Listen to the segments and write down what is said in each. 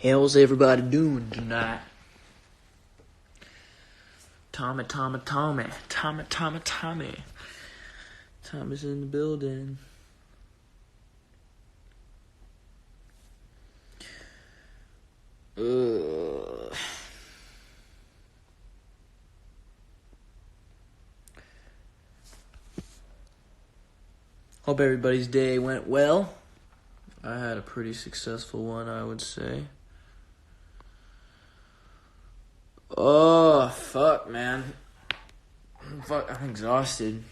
How's everybody doing tonight? Tommy. Tommy's in the building. Hope everybody's day went well. I had a pretty successful one, I would say. Oh, fuck, man. Fuck, I'm exhausted.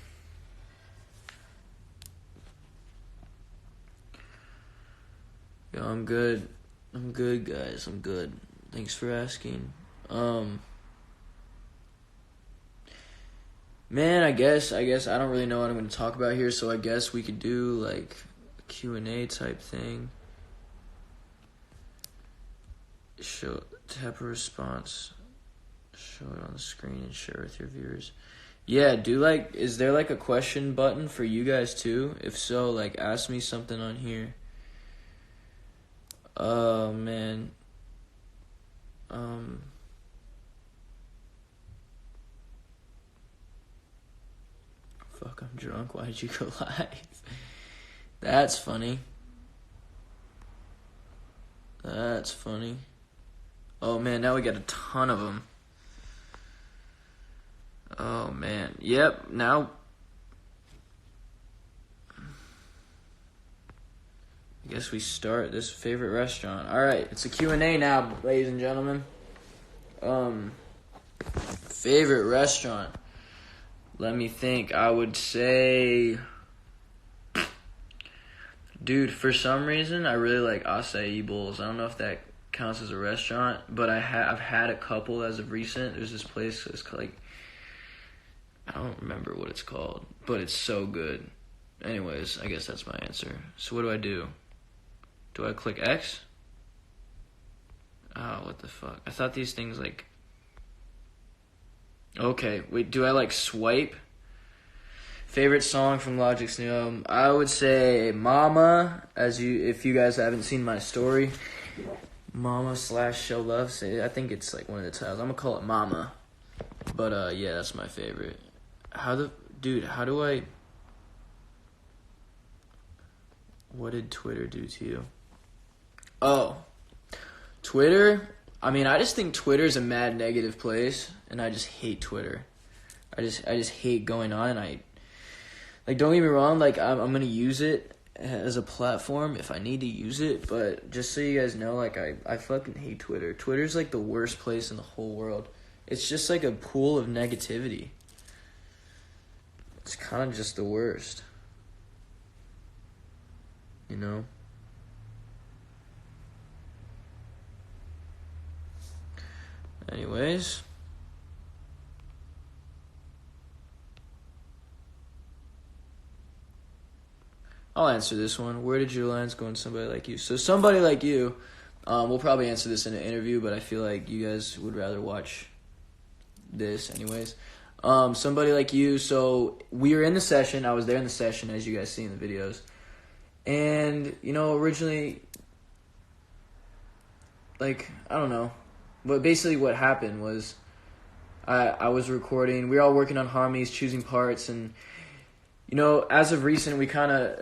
Yo, I'm good. I'm good, guys. I'm good. Thanks for asking. Man, I guess I don't really know what I'm going to talk about here, so I guess we could do, like, a Q&A type thing. Tap a response. Show it on the screen and share with your viewers. Yeah, is there, like, a question button for you guys, too? If so, like, ask me something on here. Oh, man. Fuck, I'm drunk. Why did you go live? That's funny. That's funny. Oh, man, now we got a ton of them. Oh, man. Yep, now... I guess we start this favorite restaurant. Alright, it's a Q&A now, ladies and gentlemen. Favorite restaurant. Let me think. I would say... Dude, for some reason, I really like acai bowls. I don't know if that counts as a restaurant, but I've had a couple as of recent. There's this place, it's called, like... I don't remember what it's called, but it's so good. Anyways, I guess that's my answer. So what do? Do I click X? Oh, what the fuck? I thought these things, like... Okay, wait, do I, like, swipe? Favorite song from Logic's new album? I would say Mama, if you guys haven't seen my story. Mama/Show Love. I think it's, like, one of the titles. I'm gonna call it Mama. But, yeah, that's my favorite. Dude, how do I... What did Twitter do to you? Oh, Twitter? I mean, I just think Twitter's a mad negative place, and I just hate Twitter. I just hate going on, and like, don't get me wrong, like, I'm gonna use it as a platform if I need to use it, but just so you guys know, like, I fucking hate Twitter. Twitter's, like, the worst place in the whole world. It's just, like, a pool of negativity. It's kind of just the worst. You know? Anyways. I'll answer this one. Where did your lines go in Somebody Like You? So Somebody Like You, we'll probably answer this in an interview, but I feel like you guys would rather watch this anyways. Somebody Like You, so we were in the session. I was there in the session, as you guys see in the videos. And, you know, originally, like, I don't know. But basically what happened was I was recording. We were all working on harmonies, choosing parts. And, you know, as of recent, we kind of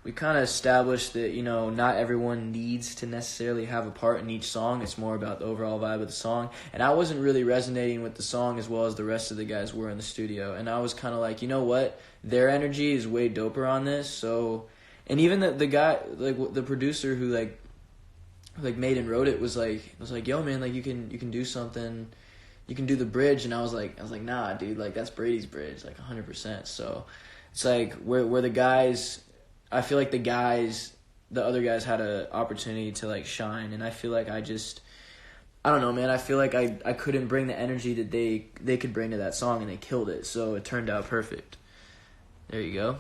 established that, you know, not everyone needs to necessarily have a part in each song. It's more about the overall vibe of the song. And I wasn't really resonating with the song as well as the rest of the guys were in the studio. And I was kind of like, you know what? Their energy is way doper on this. So, and even the guy, like the producer who like made and wrote it was like, yo man, like you can do something. You can do the bridge. And I was like, nah, dude, like that's Brady's bridge, like 100%. So it's like where the guys, I feel like the other guys had an opportunity to like shine, and I feel like I don't know, man. I feel like I couldn't bring the energy that they could bring to that song, and they killed it. So it turned out perfect. There you go.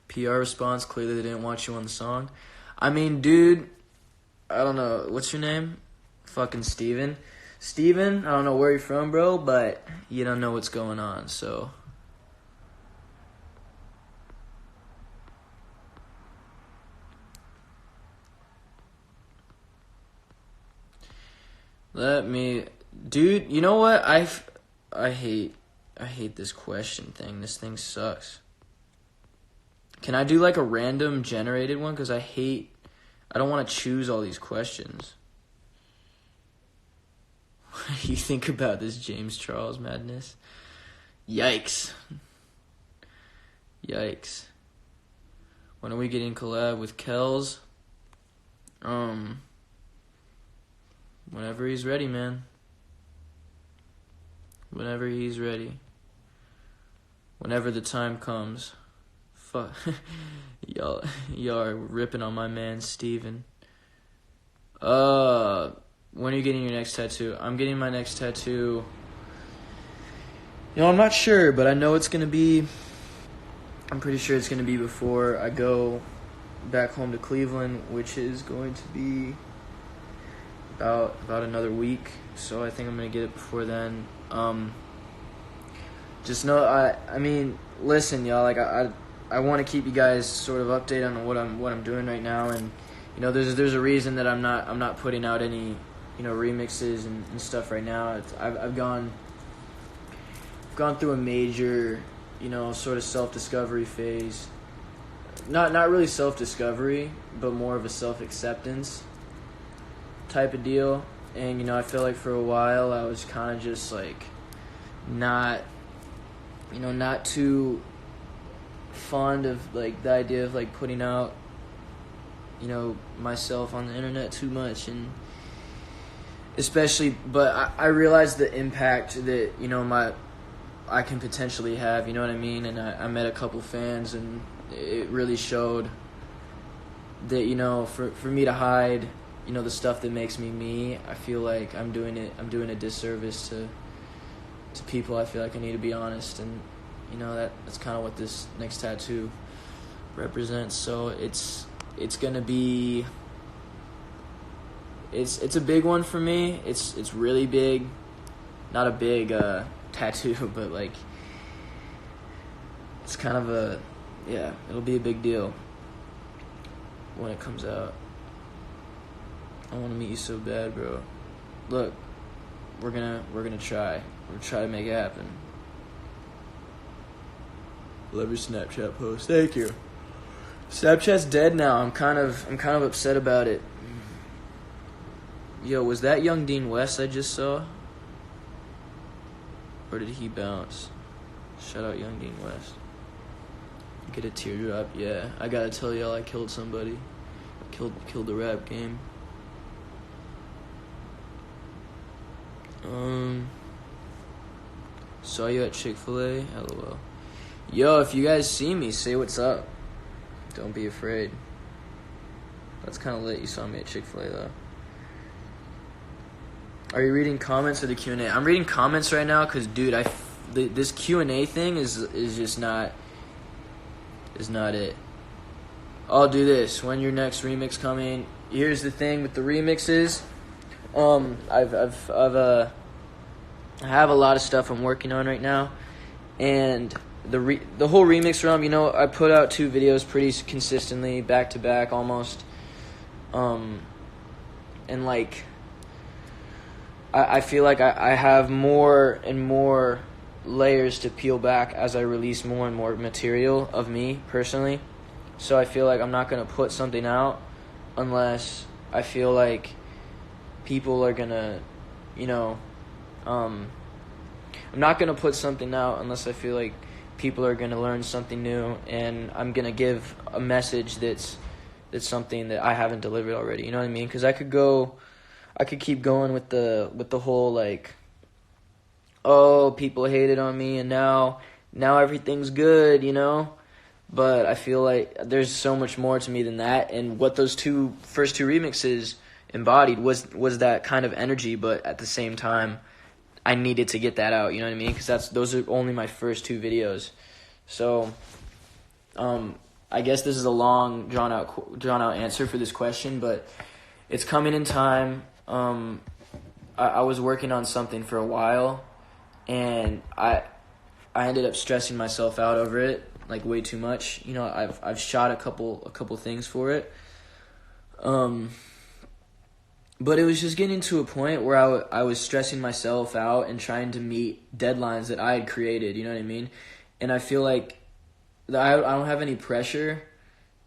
PR response, clearly they didn't want you on the song. I mean, dude, I don't know. What's your name? Fucking Steven. Steven, I don't know where you're from, bro, but you don't know what's going on, so... Dude, you know what? I hate this question thing. This thing sucks. Can I do like a random generated one? Because I don't want to choose all these questions. What do you think about this James Charles madness? Yikes. Yikes. When are we getting collab with Kells? Whenever he's ready, man. Whenever he's ready. Whenever the time comes. Fuck. Y'all are ripping on my man, Steven. When are you getting your next tattoo? I'm getting my next tattoo. I'm not sure, but I know it's going to be... I'm pretty sure it's going to be before I go back home to Cleveland, which is going to be about another week. So I think I'm going to get it before then. Just know, I mean, listen, y'all, like, I want to keep you guys sort of updated on what I'm doing right now, and there's a reason that I'm not putting out any remixes and stuff right now. I've gone through a major sort of self-discovery phase. Not really self-discovery, but more of a self-acceptance type of deal. And I feel like for a while I was kind of just like not too fond of like the idea of like putting out myself on the internet too much, and especially, but I realized the impact that I can potentially have, you know what I mean? And I met a couple fans, and it really showed that for me to hide the stuff that makes me, I feel like I'm doing a disservice to people. I feel like I need to be honest, and that's kind of what this next tattoo represents. So it's gonna be it's a big one for me. It's really big, not a big tattoo, but like it's kind of it'll be a big deal when it comes out. I want to meet you so bad, bro. Look, we're gonna try. We're gonna try to make it happen. Love your Snapchat post. Thank you. Snapchat's dead now. I'm kind of upset about it. Yo, was that Young Dean West I just saw? Or did he bounce? Shout out Young Dean West. Get a teardrop. Yeah, I gotta tell y'all, I killed somebody. I killed the rap game. Saw you at Chick-fil-A? LOL. Yo, if you guys see me, say what's up. Don't be afraid. That's kind of lit. You saw me at Chick-fil-A, though. Are you reading comments or the Q&A? I'm reading comments right now because, dude, this Q&A thing is just not it. I'll do this. When your next remix coming? Here's the thing with the remixes. I have a lot of stuff I'm working on right now, and the whole remix realm. I put out 2 videos pretty consistently, back to back almost, and like I feel like I have more and more layers to peel back as I release more and more material of me personally. So I feel like I'm not gonna put something out unless I feel like people are gonna, I'm not gonna put something out unless I feel like people are gonna learn something new, and I'm gonna give a message that's something that I haven't delivered already. You know what I mean? Because I could keep going with the whole like, oh, people hated on me and now everything's good, But I feel like there's so much more to me than that, and what those first two remixes embodied was that kind of energy, but at the same time, I needed to get that out, you know what I mean? Because those are only my first 2 videos. So, I guess this is a long, drawn out answer for this question, but it's coming in time. I was working on something for a while, and I ended up stressing myself out over it, like way too much. I've shot a couple things for it. but it was just getting to a point where I was stressing myself out and trying to meet deadlines that I had created, you know what I mean? And I feel like I don't have any pressure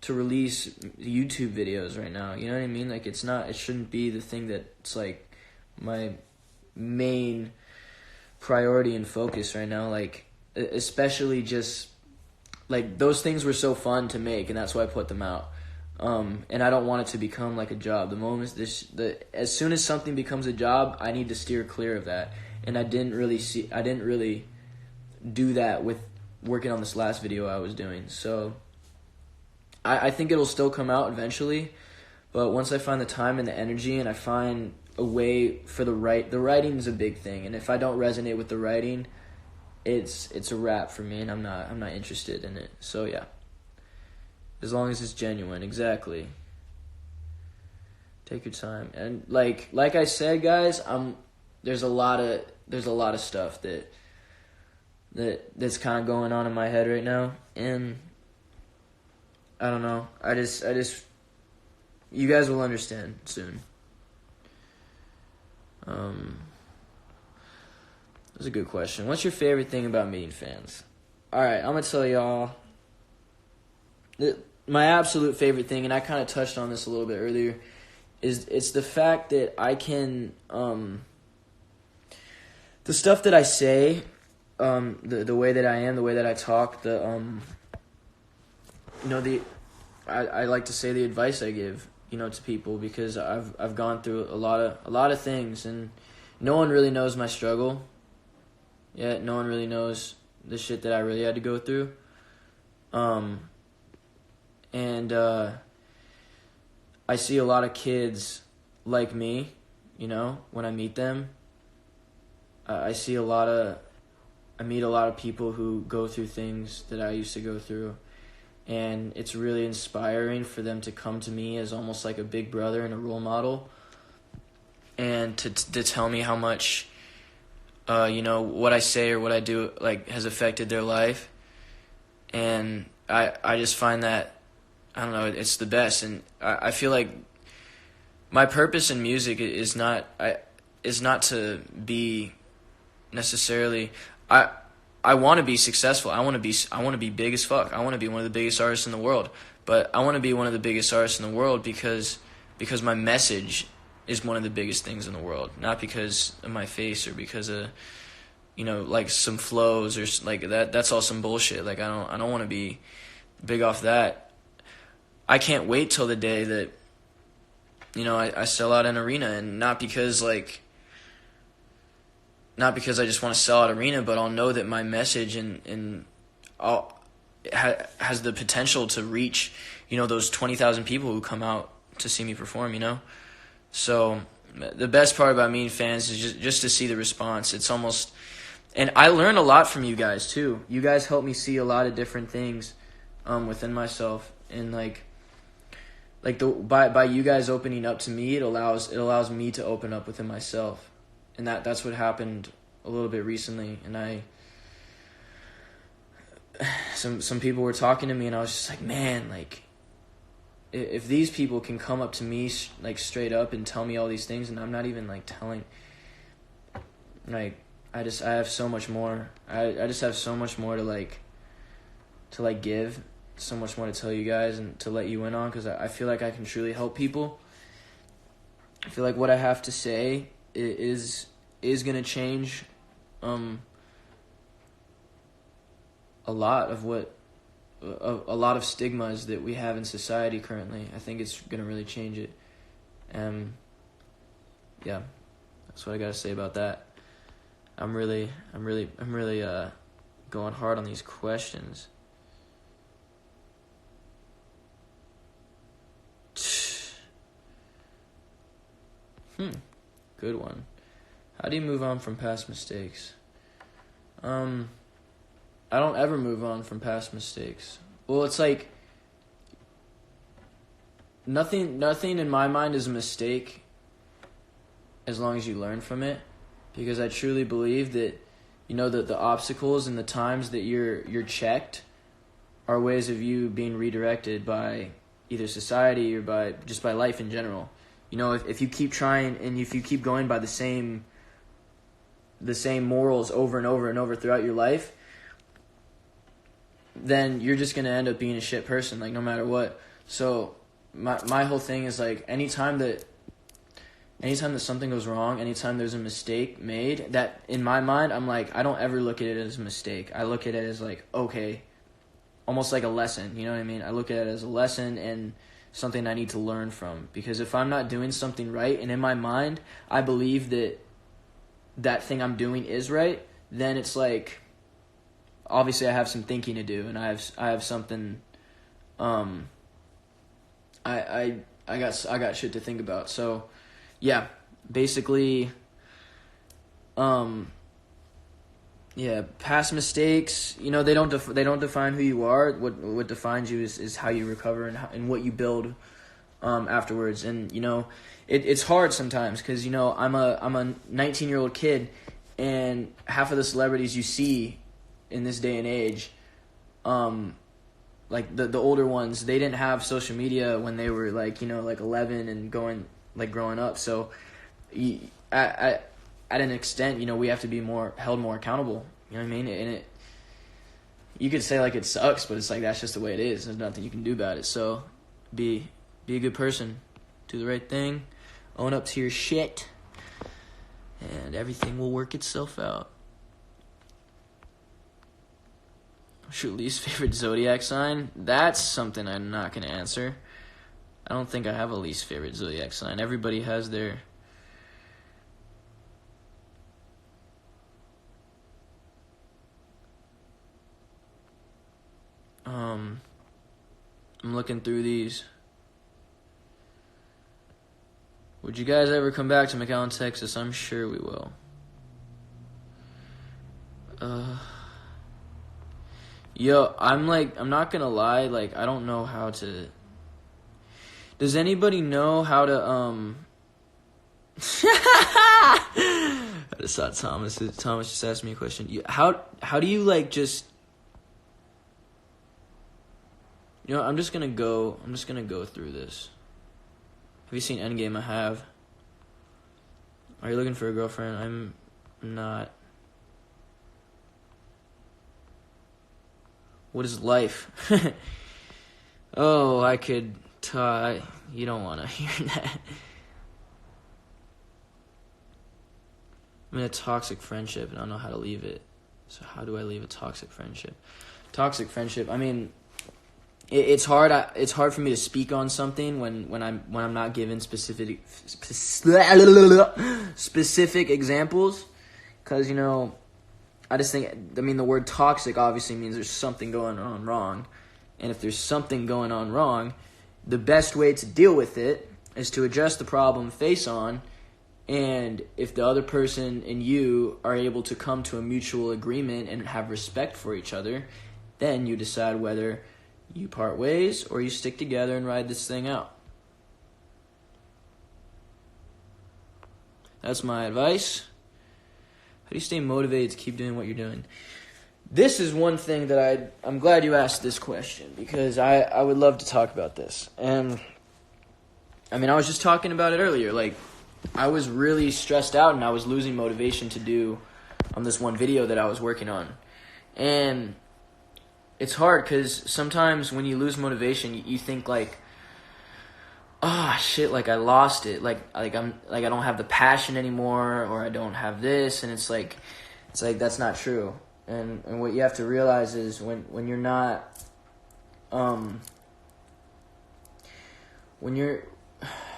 to release YouTube videos right now, you know what I mean? Like, it shouldn't be the thing that's like my main priority and focus right now, like, especially just, like, those things were so fun to make, and that's why I put them out. And I don't want it to become like a job. As soon as something becomes a job, I need to steer clear of that. And I didn't really do that with working on this last video I was doing. So I think it'll still come out eventually, but once I find the time and the energy and I find a way for the writing is a big thing. And if I don't resonate with the writing, it's a wrap for me, and I'm not interested in it. So yeah. As long as it's genuine, exactly. Take your time. And like I said, guys, there's a lot of stuff that's kind of going on in my head right now, and I don't know. I just you guys will understand soon. That's a good question. What's your favorite thing about meeting fans? All right, I'm gonna tell y'all. My absolute favorite thing, and I kind of touched on this a little bit earlier, is it's the fact that I can, the stuff that I say, the way that I am, the way that I talk, I like to say the advice I give, to people, because I've gone through a lot of things, and no one really knows my struggle. Yeah, no one really knows the shit that I really had to go through. And I see a lot of kids like me, when I meet them. I meet a lot of people who go through things that I used to go through. And it's really inspiring for them to come to me as almost like a big brother and a role model. And to tell me how much, what I say or what I do, has affected their life. And I just find that, I don't know, it's the best. And I feel like my purpose in music is not to be necessarily, I want to be successful. I want to be big as fuck. I want to be one of the biggest artists in the world. But I want to be one of the biggest artists in the world because my message is one of the biggest things in the world, not because of my face or because of some flows or like that. That's all some bullshit. Like, I don't want to be big off that. I can't wait till the day that I sell out an arena, and not because I just want to sell out arena, but I'll know that my message has the potential to reach those 20,000 people who come out to see me perform. So the best part about meeting fans is just to see the response. It's almost, and I learn a lot from you guys too. You guys help me see a lot of different things within myself, and by you guys opening up to me, it allows me to open up within myself, and that's what happened a little bit recently. And some people were talking to me, and I was just like, man, if these people can come up to me straight up and tell me all these things, and I'm not even telling, I have so much more. I just have so much more to give, so much more to tell you guys and to let you in on, because I feel like I can truly help people. I feel like what I have to say is gonna change a lot of stigmas that we have in society currently. I think it's gonna really change it. Yeah, that's what I gotta say about that. I'm really going hard on these questions. Good one. How do you move on from past mistakes? I don't ever move on from past mistakes. Well, it's nothing in my mind is a mistake as long as you learn from it, because I truly believe that the obstacles and the times that you're checked are ways of you being redirected by either society or by life in general. You know, if you keep trying and if you keep going by the same morals over and over and over throughout your life, then you're just going to end up being a shit person, like, no matter what. So my whole thing is, like, anytime that something goes wrong, anytime there's a mistake made, that in my mind, I'm like, I don't ever look at it as a mistake. I look at it as, like, okay, almost like a lesson, you know what I mean? I look at it as a lesson and something I need to learn from. Because if I'm not doing something right, and in my mind, I believe that thing I'm doing is right, then it's like, obviously I have some thinking to do, and I have something, I got shit to think about. So, yeah, basically, past mistakes, you know, they don't define who you are. What defines you is how you recover and what you build afterwards. And, you know, it's hard sometimes because, you know, I'm a 19-year-old kid, and half of the celebrities you see in this day and age, like the older ones, they didn't have social media when they were, like, you know, like 11 and growing up. So at an extent, you know, we have to be held more accountable. You know what I mean? And you could say, like, it sucks, but it's like, that's just the way it is. There's nothing you can do about it. So be a good person, do the right thing, own up to your shit, and everything will work itself out. What's your least favorite zodiac sign? That's something I'm not going to answer. I don't think I have a least favorite zodiac sign. Everybody has their... I'm looking through these. Would you guys ever come back to McAllen, Texas? I'm sure we will. Yo, I'm not gonna lie, like, I don't know how to... Does anybody know how to, I just saw Thomas just asked me a question. How do you, like, just... You know, I'm just gonna go through this. Have you seen Endgame? I have. Are you looking for a girlfriend? I'm not. What is life? Oh, I could you don't want to hear that. I'm in a toxic friendship and I don't know how to leave it. So how do I leave a toxic friendship? Toxic friendship, I mean, it's hard. It's hard for me to speak on something when I'm not given specific examples, because, you know, I just think, I mean, the word toxic obviously means there's something going on wrong, and if there's something going on wrong, the best way to deal with it is to address the problem face on, and if the other person and you are able to come to a mutual agreement and have respect for each other, then you decide whether you part ways or you stick together and ride this thing out. That's my advice. How do you stay motivated to keep doing what you're doing? This is one thing that I'm glad you asked this question, because I would love to talk about this. And, I mean, I was just talking about it earlier. Like, I was really stressed out and I was losing motivation to do this one video that I was working on. And it's hard because sometimes when you lose motivation, you think, like, oh shit, like I lost it, like I don't have the passion anymore, or I don't have this, and it's like that's not true. And what you have to realize is when you're not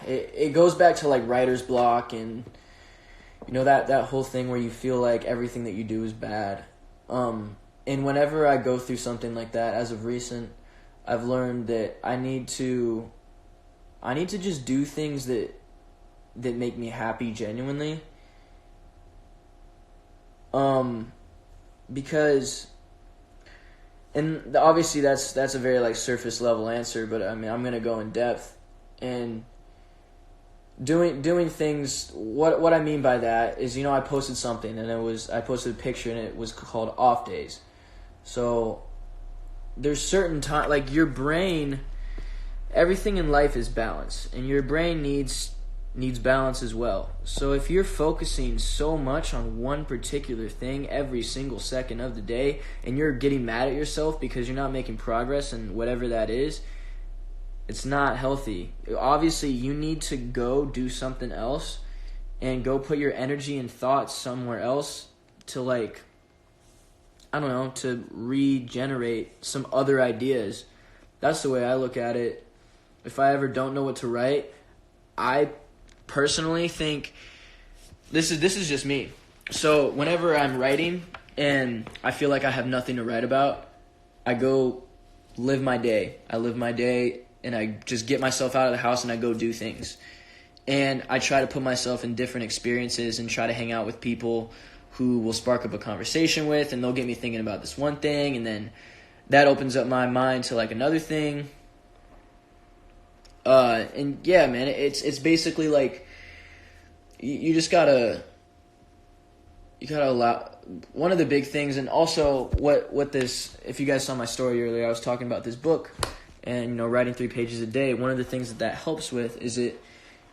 it goes back to, like, writer's block, and, you know, that whole thing where you feel like everything that you do is bad. And whenever I go through something like that, as of recent, I've learned that I need to just do things that make me happy genuinely. Because, and obviously that's a very, like, surface level answer, but I mean, I'm gonna go in depth. And doing things, what I mean by that is, you know, I posted something and I posted a picture and it was called off days. So there's certain time, like, your brain, everything in life is balance, and your brain needs needs balance as well. So if you're focusing so much on one particular thing every single second of the day, and you're getting mad at yourself because you're not making progress in whatever that is, it's not healthy. Obviously, you need to go do something else and go put your energy and thoughts somewhere else to, like, I don't know, to regenerate some other ideas. That's the way I look at it. If I ever don't know what to write, I personally think this is just me. So whenever I'm writing and I feel like I have nothing to write about, I go live my day. I live my day and I just get myself out of the house and I go do things. And I try to put myself in different experiences and try to hang out with people who will spark up a conversation with, and they'll get me thinking about this one thing, and then that opens up my mind to like another thing. And yeah, man, it's basically like you just gotta allow. One of the big things, and also what this, if you guys saw my story earlier, I was talking about this book and writing 3 pages a day. One of the things that helps with is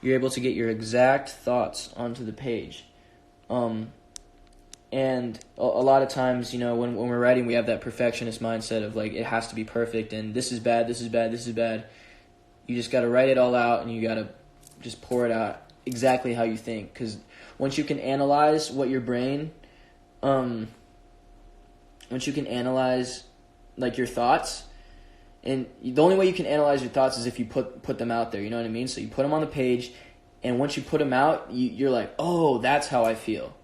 you're able to get your exact thoughts onto the page. And a lot of times, when we're writing, we have that perfectionist mindset of like, it has to be perfect and this is bad, this is bad, this is bad. You just got to write it all out and you got to just pour it out exactly how you think. Because once you can analyze what your brain, once you can analyze like your thoughts, and the only way you can analyze your thoughts is if you put them out there, you know what I mean? So you put them on the page, and once you put them out, you're like, oh, that's how I feel.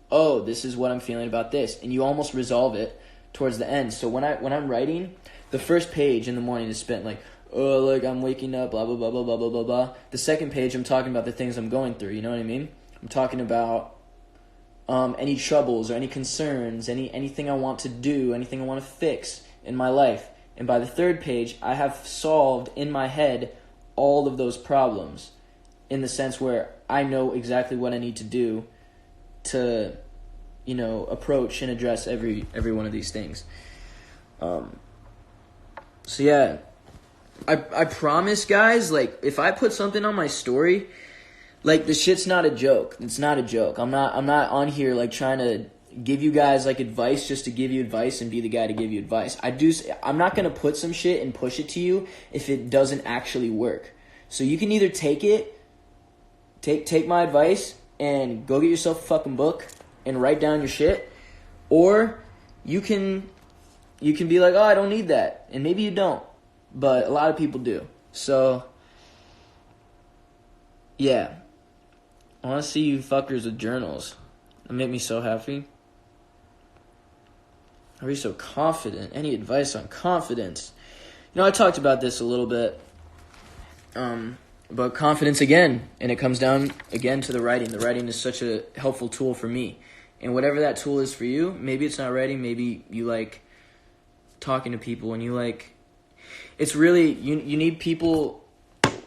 Oh, this is what I'm feeling about this. And you almost resolve it towards the end. So when I'm writing, the first page in the morning is spent like, oh, like I'm waking up, blah, blah, blah, blah, blah, blah, blah, blah. The second page, I'm talking about the things I'm going through, you know what I mean? I'm talking about any troubles or any concerns, anything I want to do, anything I want to fix in my life. And by the third page, I have solved in my head all of those problems in the sense where I know exactly what I need to do to, approach and address every one of these things. So yeah, I promise, guys, like, if I put something on my story, like, the shit's not a joke. It's not a joke. I'm not on here, like, trying to give you guys, like, advice just to give you advice and be the guy to give you advice. I'm not going to put some shit and push it to you if it doesn't actually work. So you can either take my advice and go get yourself a fucking book and write down your shit, or you can be like, oh, I don't need that. And maybe you don't. But a lot of people do. So, yeah. I want to see you fuckers with journals. That make me so happy. Are you so confident? Any advice on confidence? I talked about this a little bit. But confidence again. And it comes down, again, to the writing. The writing is such a helpful tool for me. And whatever that tool is for you, maybe it's not writing. Maybe you like talking to people and you like... It's really, you need people.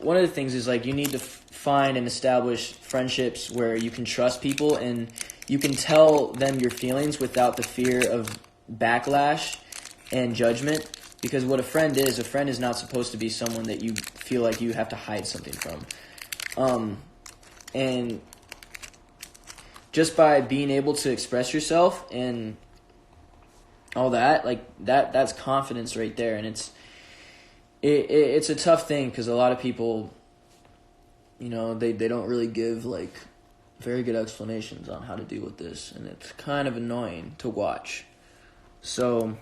One of the things is like you need to find and establish friendships where you can trust people and you can tell them your feelings without the fear of backlash and judgment. Because what a friend is not supposed to be someone that you feel like you have to hide something from. And just by being able to express yourself and all that, like that's confidence right there. And it's a tough thing because a lot of people, they don't really give like very good explanations on how to deal with this, and it's kind of annoying to watch. So,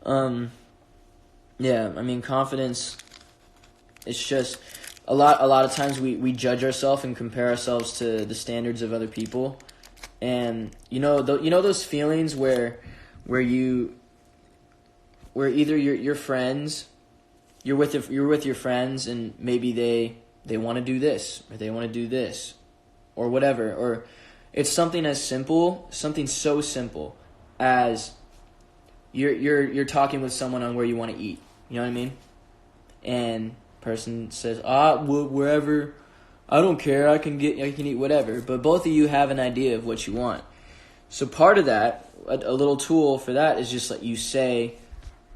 yeah, I mean, confidence, it's just a lot of times we judge ourselves and compare ourselves to the standards of other people, and those feelings where either your friends, you're with your friends, and maybe they want to do this or they want to do this or whatever, or it's something so simple as you're talking with someone on where you want to eat. You know what I mean? And person says, wherever, I don't care, I can eat whatever. But both of you have an idea of what you want. So part of that, a little tool for that is just like you say,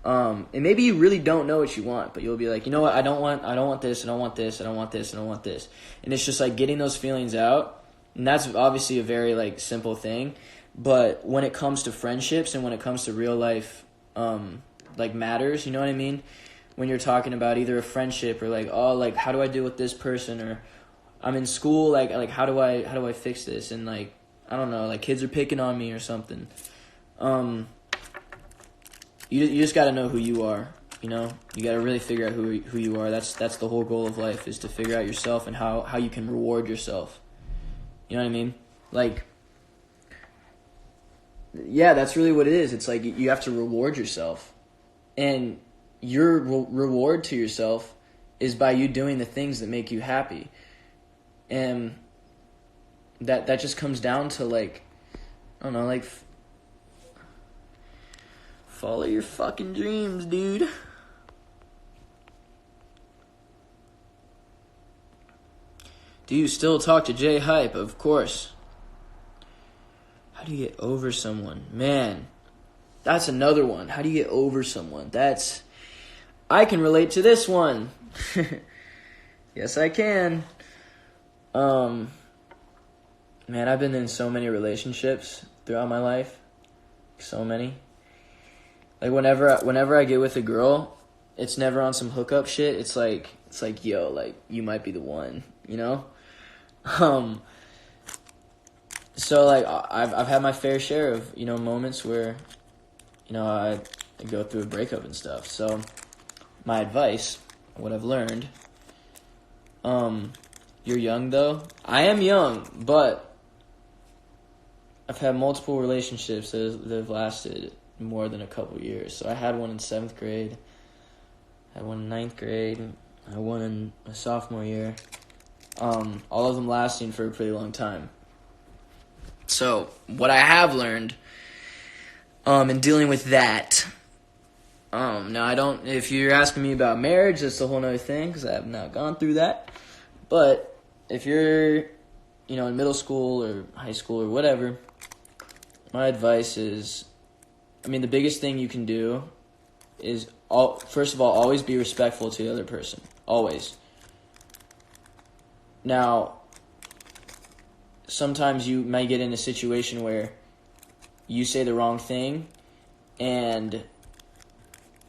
And maybe you really don't know what you want, but you'll be like, you know what, I don't want this, I don't want this, I don't want this, I don't want this. And it's just like getting those feelings out. And that's obviously a very like simple thing. But when it comes to friendships and when it comes to real life like matters, you know what I mean? When you're talking about either a friendship or like, oh, like how do I deal with this person, or I'm in school, like how do I fix this? And like, I don't know, like kids are picking on me or something. You just got to know who you are, you know? You got to really figure out who you are. That's the whole goal of life, is to figure out yourself and how you can reward yourself. You know what I mean? Like, yeah, that's really what it is. It's like you have to reward yourself. And your reward to yourself is by you doing the things that make you happy. And that just comes down to like, I don't know, like follow your fucking dreams, dude. Do you still talk to Jay Hype? Of course. How do you get over someone? Man, that's another one. How do you get over someone? I can relate to this one. Yes, I can. Man, I've been in so many relationships throughout my life. So many. Like whenever I get with a girl, it's never on some hookup shit. It's like yo, like you might be the one, you know? So like I've had my fair share of, you know, moments where, you know, I go through a breakup and stuff. So my advice, what I've learned, you're young though. I am young, but I've had multiple relationships that have lasted more than a couple years. So I had one in 7th grade, I had one in 9th grade, I had one in my sophomore year. All of them lasting for a pretty long time. So what I have learned in dealing with that, now I don't, if you're asking me about marriage, that's a whole nother thing, because I have not gone through that. But if you're, you know, in middle school or high school or whatever, my advice is, I mean, the biggest thing you can do is, first of all, always be respectful to the other person. Always. Now, sometimes you might get in a situation where you say the wrong thing and,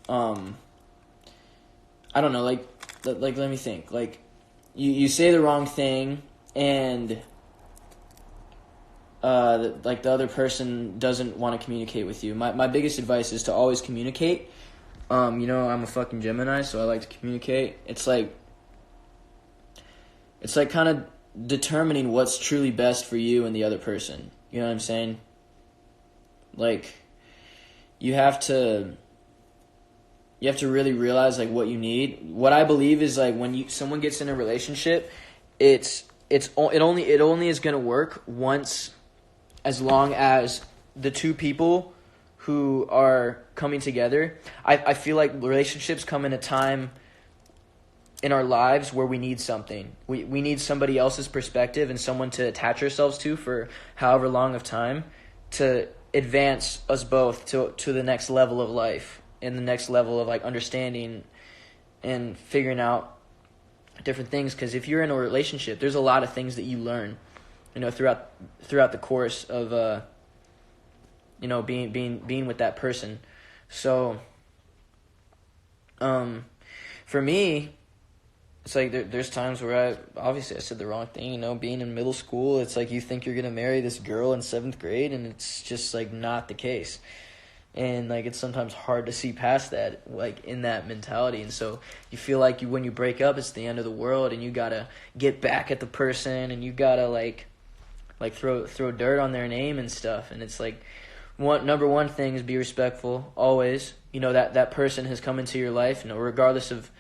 I don't know, like let me think. Like, you say the wrong thing and like the other person doesn't want to communicate with you. My biggest advice is to always communicate. You know, I'm a fucking Gemini, so I like to communicate. It's like kind of determining what's truly best for you and the other person. You know what I'm saying? Like, you have to really realize like what you need. What I believe is like when someone gets in a relationship, it only is gonna work once, as long as the two people who are coming together. I feel like relationships come in a time in our lives where we need something. We need somebody else's perspective and someone to attach ourselves to for however long of time to advance us both to the next level of life and the next level of like understanding and figuring out different things. Because if you're in a relationship, there's a lot of things that you learn, you know, throughout the course of you know, being with that person. So for me, it's like there's times where I said the wrong thing, you know, being in middle school. It's like you think you're going to marry this girl in 7th grade, and it's just like not the case. And like it's sometimes hard to see past that, like in that mentality. And so you feel like when you break up, it's the end of the world, and you got to get back at the person, and you got to like throw dirt on their name and stuff. And it's like number one thing is be respectful always. You know, that person has come into your life, you know, regardless of,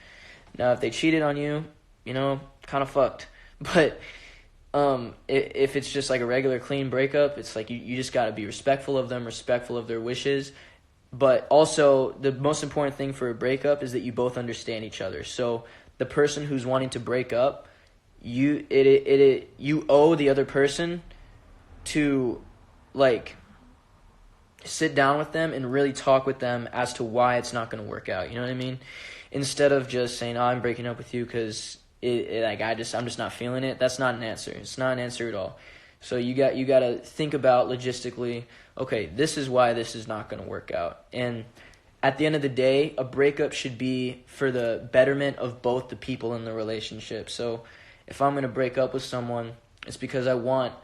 now, if they cheated on you, you know, kind of fucked. But if it's just like a regular clean breakup, it's like you just got to be respectful of them, respectful of their wishes. But also, the most important thing for a breakup is that you both understand each other. So the person who's wanting to break up, you owe the other person to, like, sit down with them and really talk with them as to why it's not going to work out. You know what I mean? Instead of just saying, "Oh, I'm breaking up with you because I'm just not feeling it." That's not an answer. It's not an answer at all. So you got to think about logistically. Okay, this is why this is not going to work out. And at the end of the day, a breakup should be for the betterment of both the people in the relationship. So if I'm going to break up with someone, it's because I want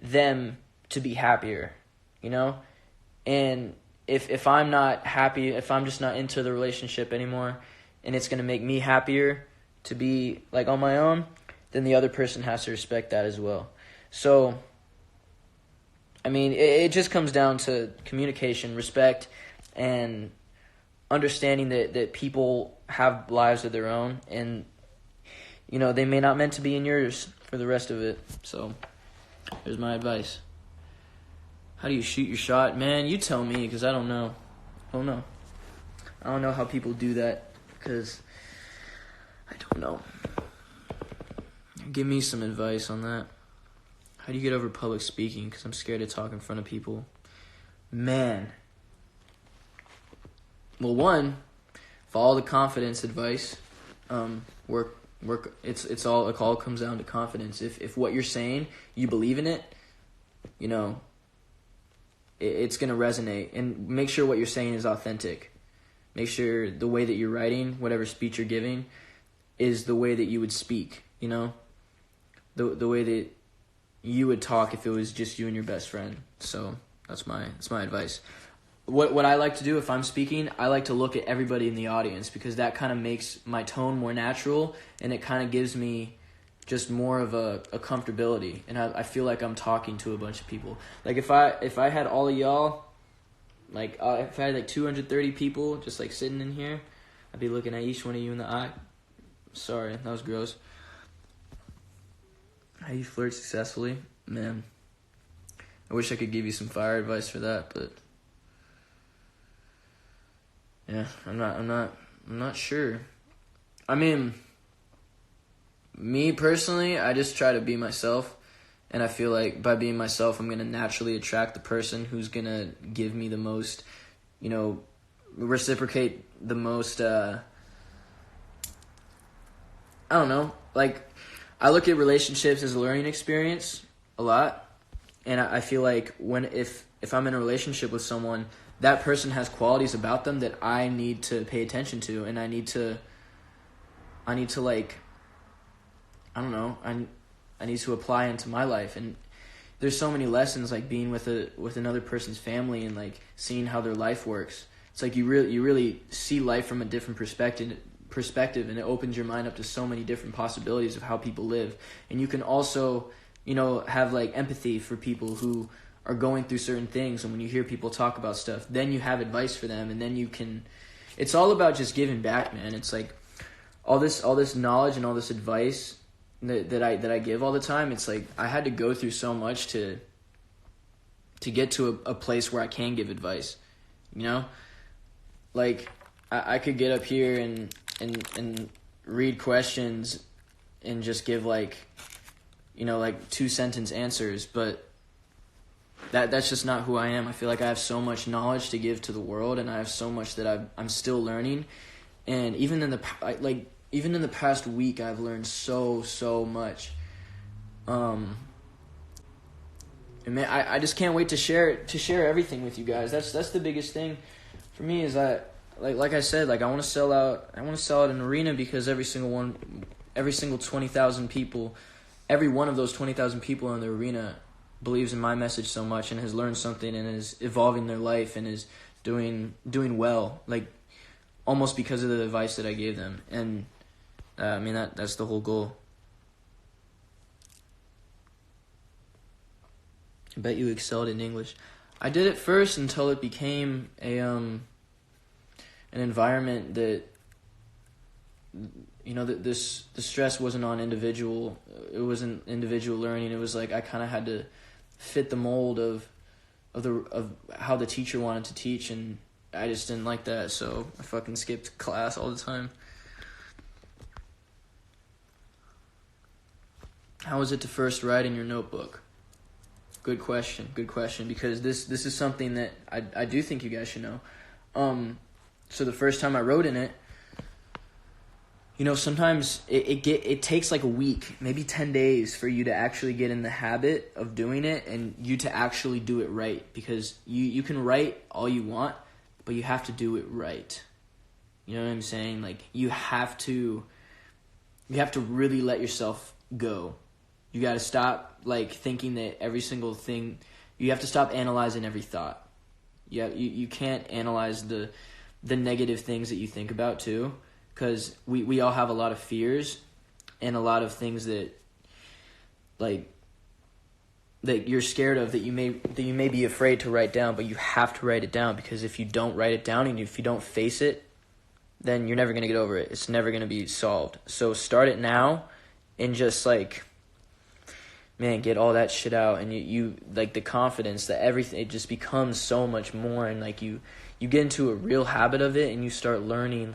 them to be happier, you know? And if I'm not happy, if I'm just not into the relationship anymore, and it's going to make me happier to be like on my own, then the other person has to respect that as well. So, I mean, it just comes down to communication, respect, and understanding that people have lives of their own, and, you know, they may not meant to be in yours for the rest of it. So, here's my advice. How do you shoot your shot? Man, you tell me, because I don't know. I don't know how people do that, because I don't know. Give me some advice on that. How do you get over public speaking? Because I'm scared to talk in front of people. Man. Well, one, follow the confidence advice. Work. It all comes down to confidence. If what you're saying, you believe in it, you know, it's gonna resonate. And make sure what you're saying is authentic. Make sure the way that you're writing, whatever speech you're giving, is the way that you would speak. You know, the way that you would talk if it was just you and your best friend. So that's my advice. What I like to do if I'm speaking, I like to look at everybody in the audience, because that kind of makes my tone more natural, and it kind of gives me just more of a comfortability, and I feel like I'm talking to a bunch of people. Like if I had all of y'all, like if I had like 230 people just like sitting in here, I'd be looking at each one of you in the eye. Sorry, that was gross. How you flirt successfully? Man, I wish I could give you some fire advice for that, but yeah, I'm not sure. I mean, me personally, I just try to be myself, and I feel like by being myself, I'm gonna naturally attract the person who's gonna give me the most, you know, reciprocate the most. I don't know, like, I look at relationships as a learning experience a lot, and I feel like if I'm in a relationship with someone, that person has qualities about them that I need to pay attention to, and I need to like, I don't know, I need to apply into my life. And there's so many lessons, like being with another person's family and like seeing how their life works. It's like you really see life from a different perspective, and it opens your mind up to so many different possibilities of how people live. And you can also, you know, have like empathy for people who are going through certain things, and when you hear people talk about stuff, then you have advice for them, and then you can, it's all about just giving back, man. It's like all this knowledge and all this advice that I give all the time. It's like I had to go through so much to get to a place where I can give advice, you know? Like I could get up here and read questions and just give like, you know, like 2-sentence answers, but that's just not who I am. I feel like I have so much knowledge to give to the world, and I have so much that I'm still learning. And even in the past week, I've learned so much. And man, I just can't wait to share everything with you guys. That's the biggest thing for me, is that like I said, like I want to sell out an arena, because every single 20,000 people, every one of those 20,000 people in the arena believes in my message so much and has learned something and is evolving their life and is doing well, like almost because of the advice that I gave them. And I mean, that's the whole goal. I bet you excelled in English. I did it first until it became an environment that, you know, that the stress wasn't on individual. It wasn't individual learning. It was like I kind of had to fit the mold of how the teacher wanted to teach, and I just didn't like that, so I fucking skipped class all the time. How was it to first write in your notebook? Good question. Good question. Because this is something that I do think you guys should know. So the first time I wrote in it, sometimes it takes like a week, maybe 10 days for you to actually get in the habit of doing it and you to actually do it right. Because you can write all you want, but you have to do it right. You know what I'm saying? Like, you have to really let yourself go. You got to stop, like, thinking that every single thing, you have to stop analyzing every thought. You can't analyze the negative things that you think about, too, because we all have a lot of fears and a lot of things that you're scared of that you may be afraid to write down, but you have to write it down, because if you don't write it down and if you don't face it, then you're never going to get over it. It's never going to be solved. So start it now and just, get all that shit out. And you the confidence that everything, it just becomes so much more. And, you get into a real habit of it and you start learning,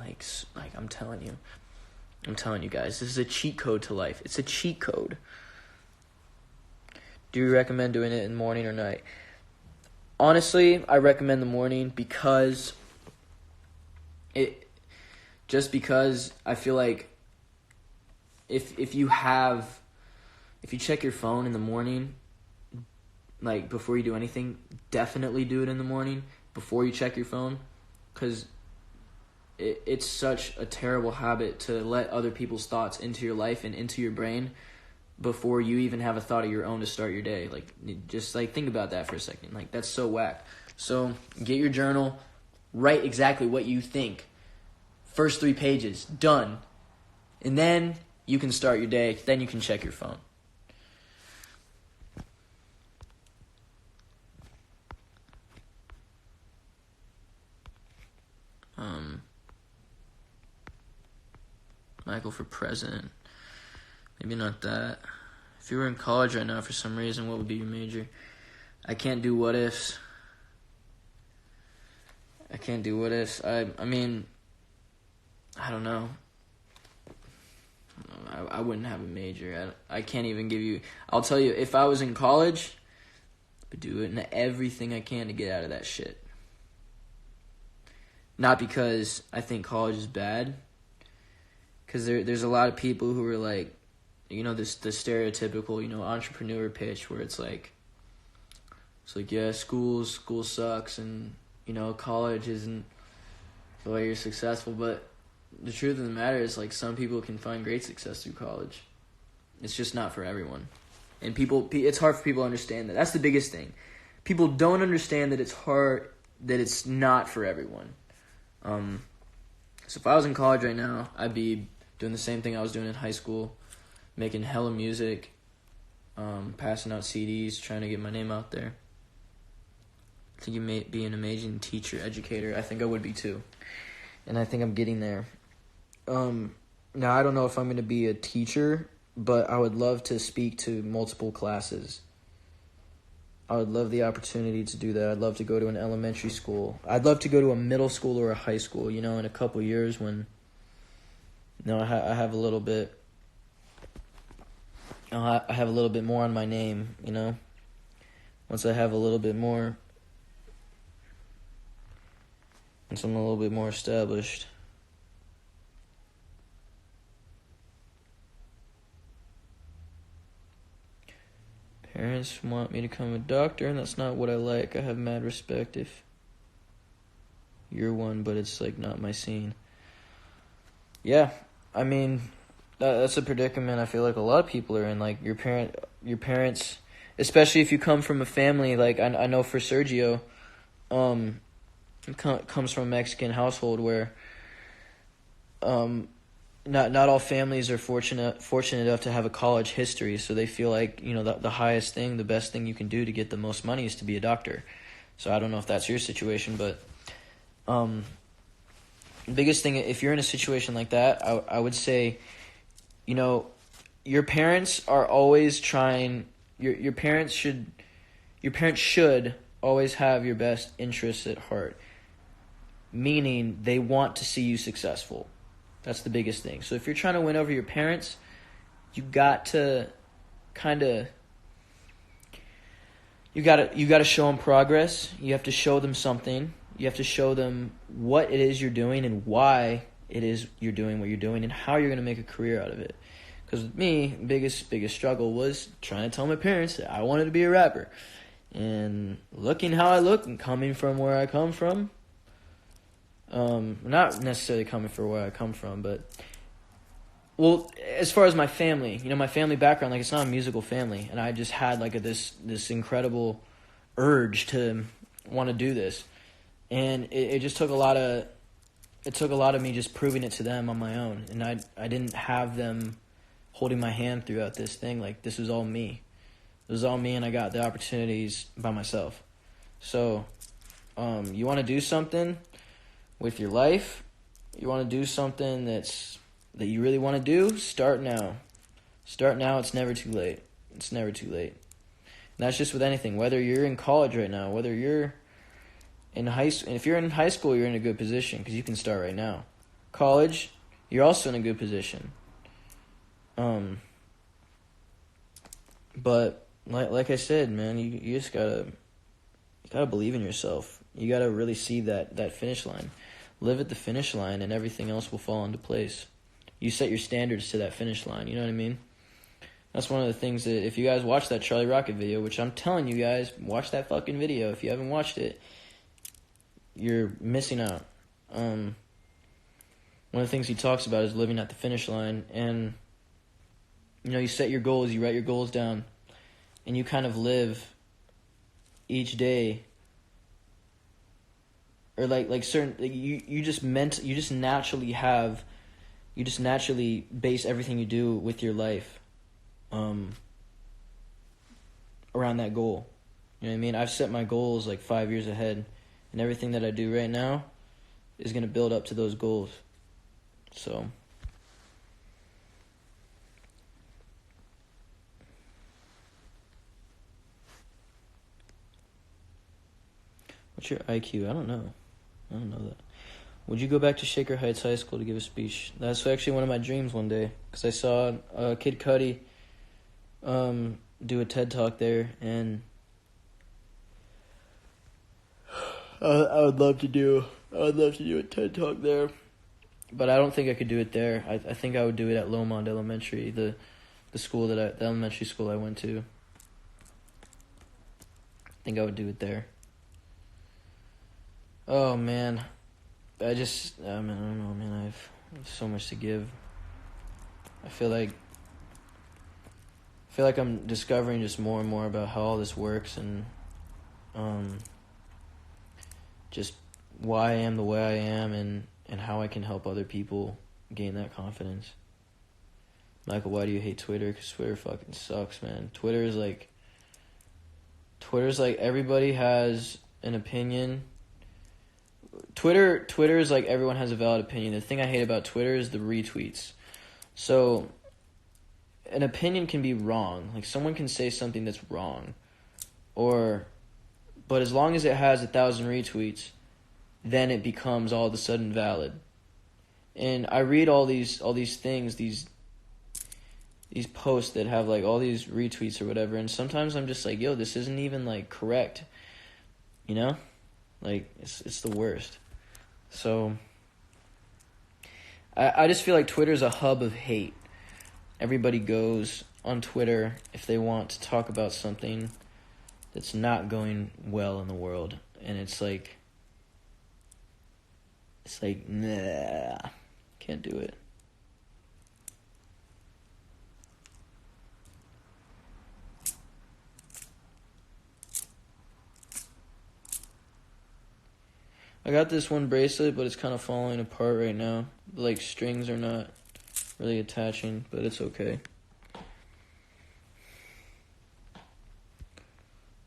I'm telling you guys, this is a cheat code to life. It's a cheat code. Do you recommend doing it in the morning or night? Honestly, I recommend the morning because I feel like if you check your phone in the morning, before you do anything, definitely do it in the morning before you check your phone, because it's such a terrible habit to let other people's thoughts into your life and into your brain before you even have a thought of your own to start your day. Just think about that for a second. That's so whack. So get your journal, write exactly what you think. First 3 pages, done. And then you can start your day. Then you can check your phone. Michael for president. Maybe not that. If you were in college right now for some reason, what would be your major? I can't do what ifs. I mean, I don't know. I wouldn't have a major. I can't even give you... I'll tell you, if I was in college, I would do it and everything I can to get out of that shit. Not because I think college is bad, because there's a lot of people who are the stereotypical, entrepreneur pitch where it's yeah, school sucks and, college isn't the way you're successful, but the truth of the matter is, some people can find great success through college. It's just not for everyone. And it's hard for people to understand that. That's the biggest thing. People don't understand that it's not for everyone. So if I was in college right now, I'd be doing the same thing I was doing in high school, making hella music, passing out CDs, trying to get my name out there. I think you may be an amazing teacher, educator. I think I would be too. And I think I'm getting there. Now, I don't know if I'm going to be a teacher, but I would love to speak to multiple classes. I would love the opportunity to do that. I'd love to go to an elementary school. I'd love to go to a middle school or a high school, in a couple years when, I have a little bit, I have a little bit more on my name, Once I have a little bit more, once I'm a little bit more established. Parents want me to become a doctor, and that's not what I like. I have mad respect if you're one, but it's not my scene. Yeah, I mean, that's a predicament I feel like a lot of people are in. Your parents, especially if you come from a family, I know for Sergio, comes from a Mexican household where not all families are fortunate enough to have a college history, so they feel the highest thing, the best thing you can do to get the most money is to be a doctor. So I don't know if that's your situation, but the biggest thing, if you're in a situation like that, I would say, your parents are always trying. Your parents should always have your best interests at heart, meaning they want to see you successful. That's the biggest thing. So if you're trying to win over your parents, you got to you gotta show them progress. You have to show them something. You have to show them what it is you're doing and why it is you're doing what you're doing and how you're gonna make a career out of it. Because with me, biggest struggle was trying to tell my parents that I wanted to be a rapper, and looking how I look and coming from where I come from. Not necessarily coming from where I come from, but well, as far as my family, my family background, like it's not a musical family, and I just had like this incredible urge to want to do this, and it just took a lot of me just proving it to them on my own, and I didn't have them holding my hand throughout this thing. Like this was all me. It was all me, and I got the opportunities by myself. So, you want to do something with your life, you want to do something that you really want to do, start now. Start now. It's never too late. It's never too late. And that's just with anything. Whether you're in college right now, whether you're in high school, and if you're in high school, you're in a good position because you can start right now. College, you're also in a good position. But like I said, man, you just gotta believe in yourself. You gotta really see that finish line. Live at the finish line, and everything else will fall into place. You set your standards to that finish line. You know what I mean? That's one of the things that if you guys watch that Charlie Rocket video, which I'm telling you guys, watch that fucking video. If you haven't watched it, you're missing out. One of the things he talks about is living at the finish line, and you set your goals, you write your goals down, and you kind of live each day. Or like certain, you just naturally base everything you do with your life around that goal. You know what I mean? I've set my goals like 5 years ahead, and everything that I do right now is going to build up to those goals. So what's your IQ? I don't know that. Would you go back to Shaker Heights High School to give a speech? That's actually one of my dreams one day, because I saw Kid Cudi do a TED Talk there, and I would love to do a TED Talk there, but I don't think I could do it there. I think I would do it at Lomond Elementary, the elementary school I went to. I think I would do it there. Oh man, I don't know, man. I have so much to give. I feel like I'm discovering just more and more about how all this works, and just why I am the way I am, and how I can help other people gain that confidence. Michael, why do you hate Twitter? Because Twitter fucking sucks, man. Twitter's like everybody has an opinion. Twitter is like everyone has a valid opinion. The thing I hate about Twitter is the retweets. So an opinion can be wrong. Like someone can say something that's wrong, but as long as it has 1,000 retweets, then it becomes all of a sudden valid. And I read all these things, these posts that have like all these retweets or whatever, and sometimes I'm just like, yo, this isn't even like correct. Like it's the worst. So I just feel like Twitter's a hub of hate. Everybody goes on Twitter if they want to talk about something that's not going well in the world, and it's like nah, can't do it. I got this one bracelet, but it's kind of falling apart right now. The like strings are not really attaching, but it's okay.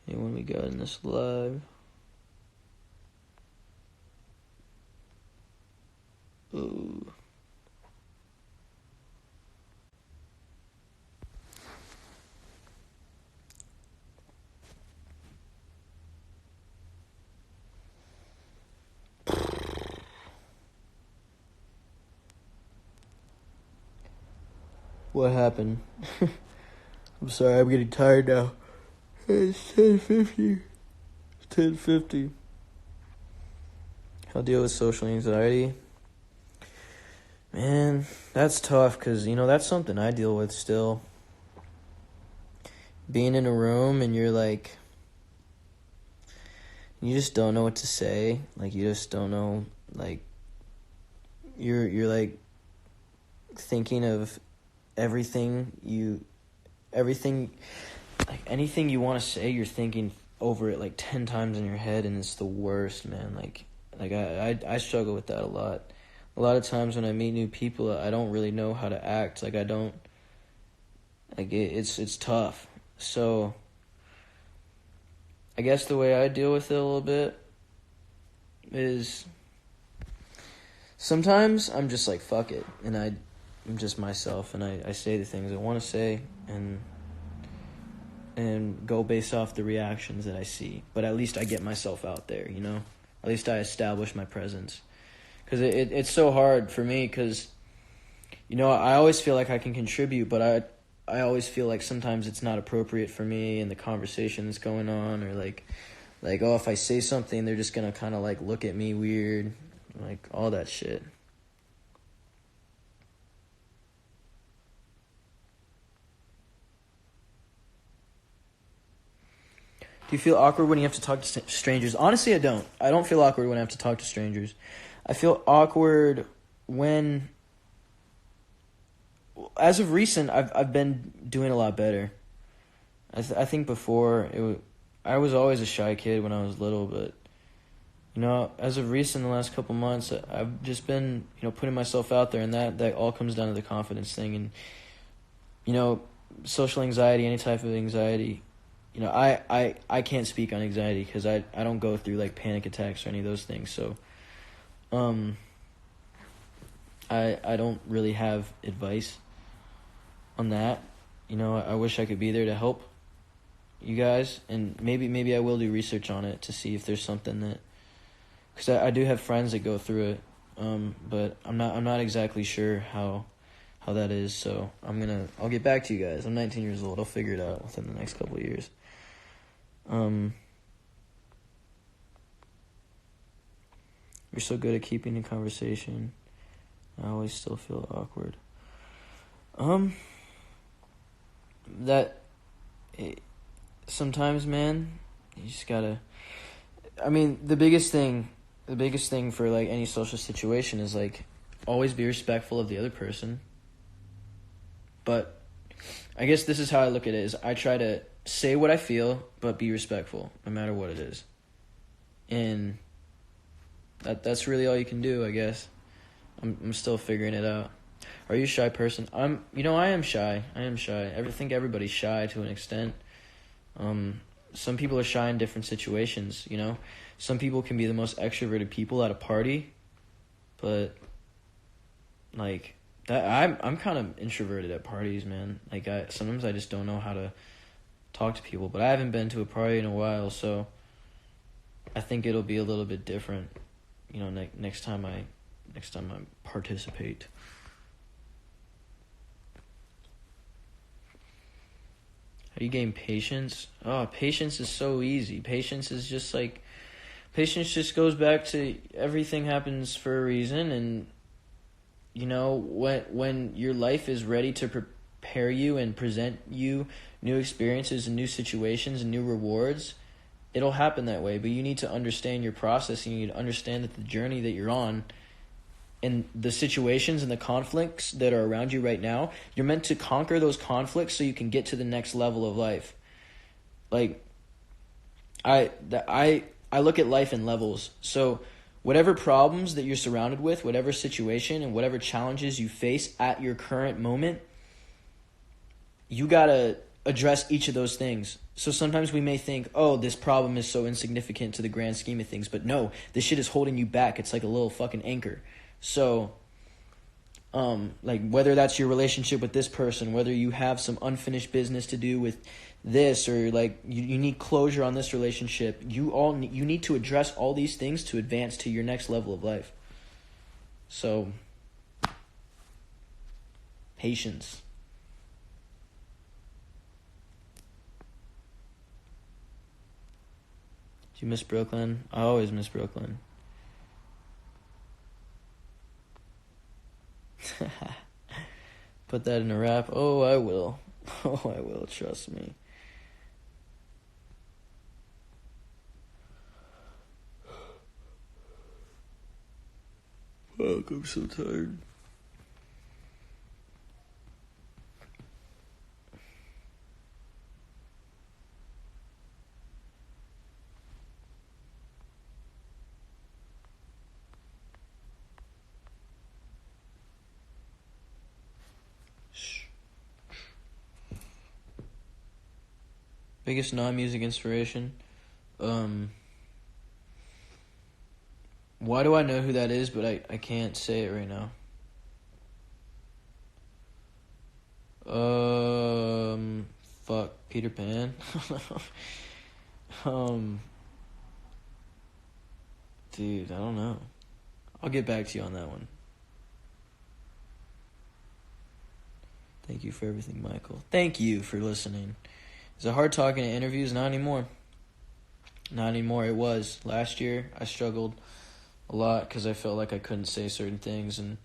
Hey, when we got in this live. Ooh. What happened? I'm sorry, I'm getting tired now. It's 10:50. It's 10:50. How to deal with social anxiety? Man, that's tough because, that's something I deal with still. Being in a room and you're like, you just don't know what to say. Like, you just don't know, like, you're like thinking of everything, like anything you want to say, you're thinking over it like 10 times in your head, and it's the worst, man. Like I struggle with that a lot. A lot of times when I meet new people, I don't really know how to act. Like, I don't, like, it's tough. So I guess the way I deal with it a little bit is sometimes I'm just like, fuck it, and I'm just myself, and I say the things I want to say, and go based off the reactions that I see. But at least I get myself out there, At least I establish my presence. Because it's so hard for me because, I always feel like I can contribute, but I always feel like sometimes it's not appropriate for me and the conversation that's going on, or like, oh, if I say something, they're just going to kind of like look at me weird, like all that shit. Do you feel awkward when you have to talk to strangers? Honestly, I don't. I don't feel awkward when I have to talk to strangers. I feel awkward when, as of recent, I've been doing a lot better. I think before I was always a shy kid when I was little, but as of recent, the last couple months, I've just been putting myself out there, and that all comes down to the confidence thing, and social anxiety, any type of anxiety. I can't speak on anxiety because I don't go through like panic attacks or any of those things. So, I don't really have advice on that. I wish I could be there to help you guys, and maybe I will do research on it to see if there's something that, because I do have friends that go through it, but I'm not exactly sure how that is. So I'll get back to you guys. I'm 19 years old. I'll figure it out within the next couple of years. You're so good at keeping a conversation. I always still feel awkward. Sometimes, man, you just gotta. I mean, the biggest thing for like any social situation is like always be respectful of the other person. But I guess this is how I look at it: is I try to say what I feel, but be respectful, no matter what it is. And that's really all you can do, I guess. I'm still figuring it out. Are you a shy person? I am shy. I think everybody's shy to an extent. Some people are shy in different situations, Some people can be the most extroverted people at a party, but like that, I'm kind of introverted at parties, man. Like sometimes I just don't know how to talk to people, but I haven't been to a party in a while, so I think it'll be a little bit different, next time I participate. How do you gain patience? Oh, patience is so easy. Patience just goes back to everything happens for a reason, and when your life is ready to prepare you and present you new experiences and new situations and new rewards, it'll happen that way. But you need to understand your process, and you need to understand that the journey that you're on and the situations and the conflicts that are around you right now, you're meant to conquer those conflicts so you can get to the next level of life. Like, I look at life in levels. So whatever problems that you're surrounded with, whatever situation and whatever challenges you face at your current moment, you gotta address each of those things. So sometimes we may think, oh, this problem is so insignificant to the grand scheme of things, but no, this shit is holding you back. It's like a little fucking anchor. So, like whether that's your relationship with this person, whether you have some unfinished business to do with this, or like you need closure on this relationship, you need to address all these things to advance to your next level of life. So, patience. You miss Brooklyn? I always miss Brooklyn. Put that in a rap. Oh, I will. Oh, I will. Trust me. Fuck, I'm so tired. Biggest non-music inspiration? Why do I know who that is, but I can't say it right now? Fuck, Peter Pan? Dude, I don't know. I'll get back to you on that one. Thank you for everything, Michael. Thank you for listening. Is it hard talking in interviews? Not anymore. Not anymore. It was. Last year, I struggled a lot because I felt like I couldn't say certain things, and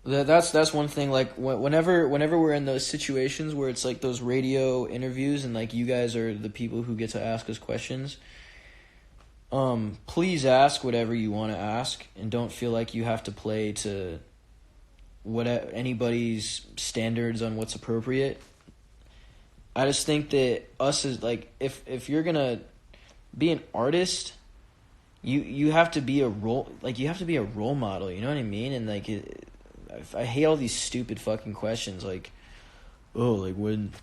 that's one thing. Like whenever we're in those situations where it's like those radio interviews and like you guys are the people who get to ask us questions, please ask whatever you want to ask and don't feel like you have to play to what anybody's standards on what's appropriate. I just think that us as like if you're gonna be an artist, you have to be a role model. You know what I mean? And like I hate all these stupid fucking questions like, oh, like when,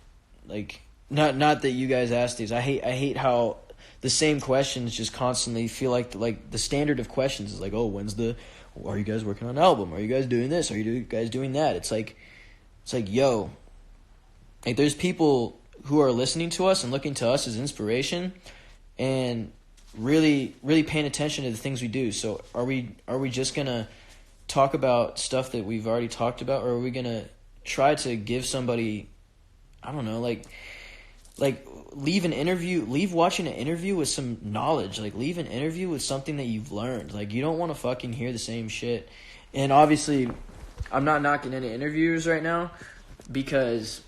like not that you guys ask these. I hate how the same questions just constantly feel like the standard of questions is like, oh, are you guys working on an album? Are you guys doing this? Are you guys doing that? It's like yo, like there's people who are listening to us and looking to us as inspiration and really really paying attention to the things we do. So are we just gonna talk about stuff that we've already talked about, or are we gonna try to give somebody, I don't know, like leave watching an interview with some knowledge, like leave an interview with something that you've learned. Like you don't want to fucking hear the same shit. And obviously I'm not knocking any interviews right now because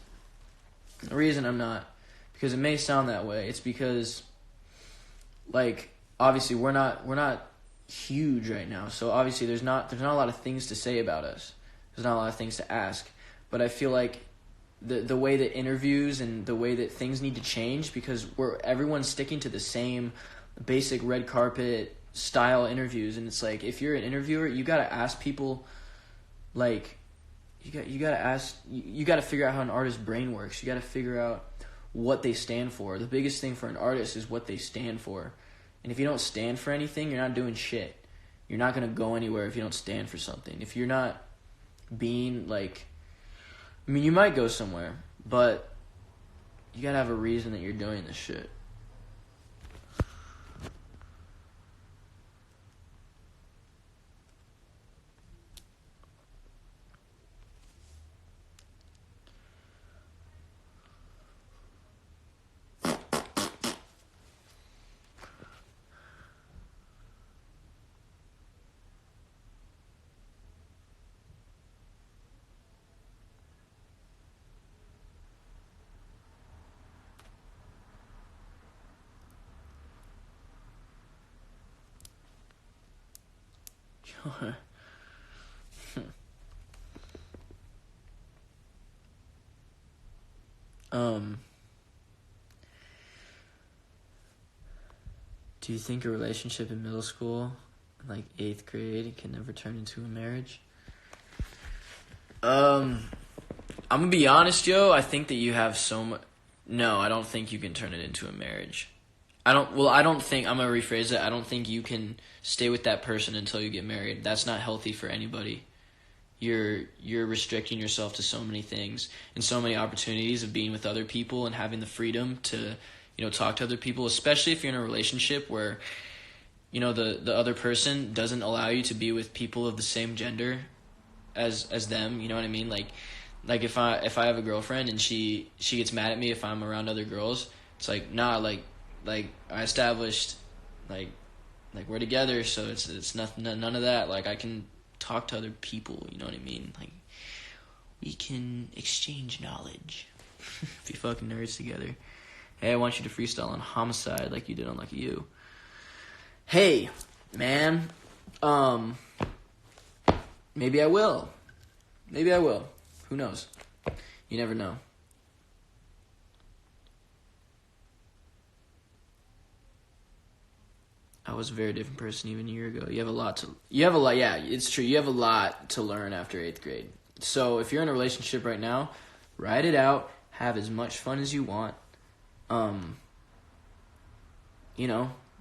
the reason I'm not, because it may sound that way, it's because like obviously we're not huge right now, so obviously there's not a lot of things to say about us. There's not a lot of things to ask, but I feel like the way that interviews and the way that things need to change, because everyone's sticking to the same basic red carpet style interviews, and it's like if you're an interviewer, you gotta ask people, like you gotta figure out how an artist's brain works. You gotta figure out what they stand for. The biggest thing for an artist is what they stand for. And if you don't stand for anything, you're not doing shit. You're not going to go anywhere if you don't stand for something. If you're not being like, I mean, you might go somewhere, but you got to have a reason that you're doing this shit. Do you think a relationship in middle school, like 8th grade, can never turn into a marriage? I'm gonna be honest, yo. I think that you have so much. No, I don't think you can turn it into a marriage. I'm gonna rephrase it. I don't think you can stay with that person until you get married. That's not healthy for anybody. You're restricting yourself to so many things and so many opportunities of being with other people and having the freedom to, talk to other people, especially if you're in a relationship where, the other person doesn't allow you to be with people of the same gender as them. You know what I mean? Like if I have a girlfriend and she gets mad at me if I'm around other girls, it's like, nah, like I established, like we're together, so it's nothing, none of that. Like, I can talk to other people, you know what I mean? Like, we can exchange knowledge. Be fucking nerds together. Hey, I want you to freestyle on Homicide like you did on Lucky You. Hey, man. Maybe I will. Who knows? You never know. I was a very different person even a year ago. Yeah, it's true. You have a lot to learn after 8th grade. So if you're in a relationship right now, ride it out. Have as much fun as you want.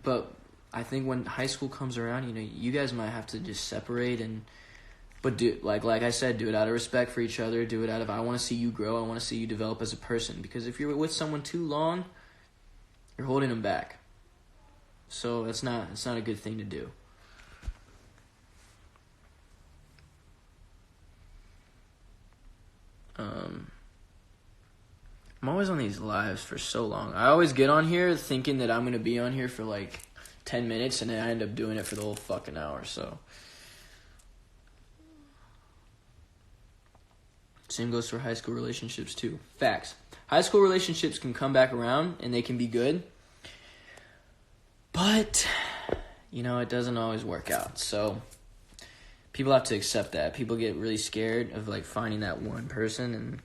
But I think when high school comes around, you guys might have to just separate but do, like I said, do it out of respect for each other. Do it out of, I want to see you grow. I want to see you develop as a person. Because if you're with someone too long, you're holding them back. So it's not a good thing to do. I'm always on these lives for so long. I always get on here thinking that I'm going to be on here for like 10 minutes, and then I end up doing it for the whole fucking hour, so. Same goes for high school relationships too. Facts. High school relationships can come back around, and they can be good. But, it doesn't always work out. So, people have to accept that. People get really scared of, like, finding that one person. And,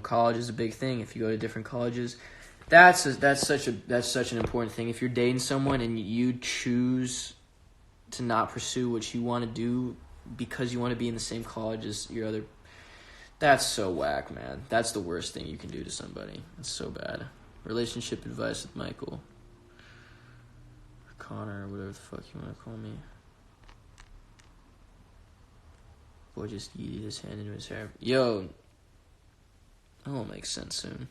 college is a big thing. If you go to different colleges, that's such an important thing. If you're dating someone and you choose to not pursue what you want to do because you want to be in the same college as your other, that's so whack, man. That's the worst thing you can do to somebody. It's so bad. Relationship advice with Michael. Conor, or whatever the fuck you want to call me. Boy just yeeted his hand into his hair. Yo, that'll make sense soon.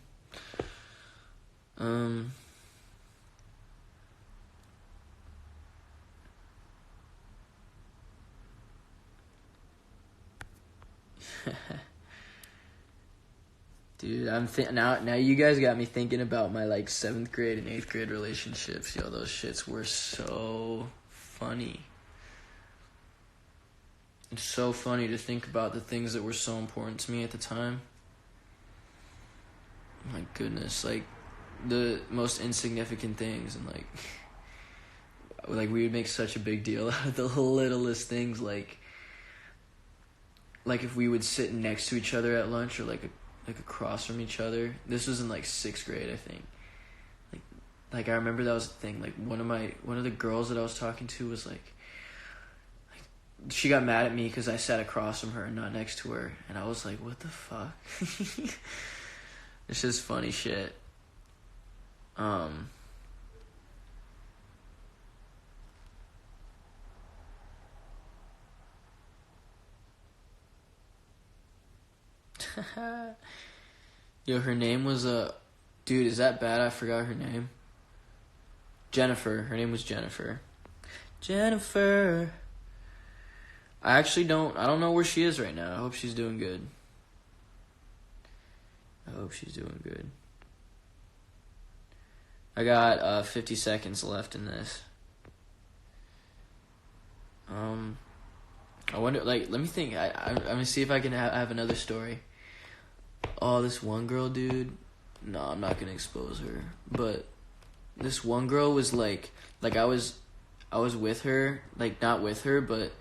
Dude, now you guys got me thinking about my 7th grade and 8th grade relationships. Yo, those shits were so funny. It's so funny to think about the things that were so important to me at the time. My goodness, the most insignificant things, and we would make such a big deal out of the littlest things, like if we would sit next to each other at lunch, or across from each other. This was in 6th grade, I think. I remember that was the thing. One of the girls that I was talking to was she got mad at me because I sat across from her and not next to her, and I was like, what the fuck? It's just funny shit. Yo, her name was dude, is that bad? I forgot her name. Jennifer. Her name was Jennifer. Jennifer. I don't know where she is right now. I hope she's doing good. I got 50 seconds left in this. I wonder, let me think. I'm gonna see if I can have another story. Oh, this one girl, dude. No, I'm not gonna expose her. But this one girl was I was with her, not with her, but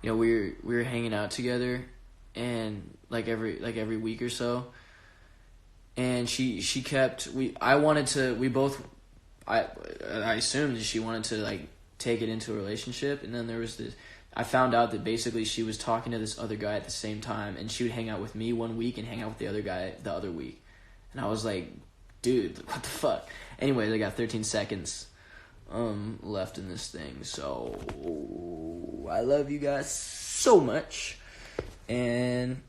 we were hanging out together, and every week or so. And she kept I assumed she wanted to take it into a relationship, and then there was this. I found out that basically she was talking to this other guy at the same time, and she would hang out with me one week and hang out with the other guy the other week. And I was like, dude, what the fuck? Anyways, I got 13 seconds left in this thing, so I love you guys so much, and